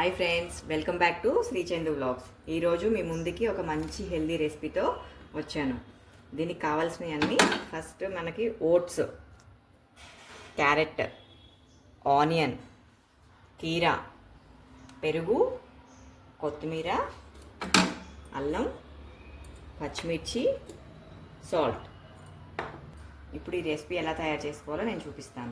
Hi friends, welcome back to Sri Chandu vlogs. ఈరోజు మీ ముందుకి ఒక మంచి హెల్దీ రెసిపీతో వచ్చాను. దీనికి కావాల్సినవి అన్నీ, ఫస్ట్ మనకి ఓట్స్, క్యారెట్, ఆనియన్, కీరా, పెరుగు, కొత్తిమీర, అల్లం, పచ్చిమిర్చి, సాల్ట్. ఇప్పుడు ఈ రెసిపీ ఎలా తయారు చేసుకోవాలో నేను చూపిస్తాను.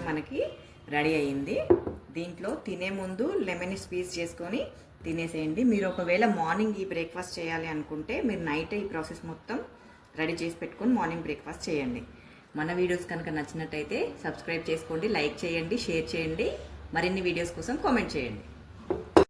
మనకి రెడీ అయ్యింది. దీంట్లో తినే ముందు లెమన్ స్క్వీజ్ చేసుకొని తినేసేయండి. మీరు ఒకవేళ మార్నింగ్ ఈ బ్రేక్ఫాస్ట్ చేయాలి అనుకుంటే మీరు నైట్ ఈ ప్రాసెస్ మొత్తం రెడీ చేసి పెట్టుకొని మార్నింగ్ బ్రేక్ఫాస్ట్ చేయండి. మన వీడియోస్ కనుక నచ్చినట్టయితే సబ్స్క్రైబ్ చేసుకోండి, లైక్ చేయండి, షేర్ చేయండి. మరిన్ని వీడియోస్ కోసం కామెంట్ చేయండి.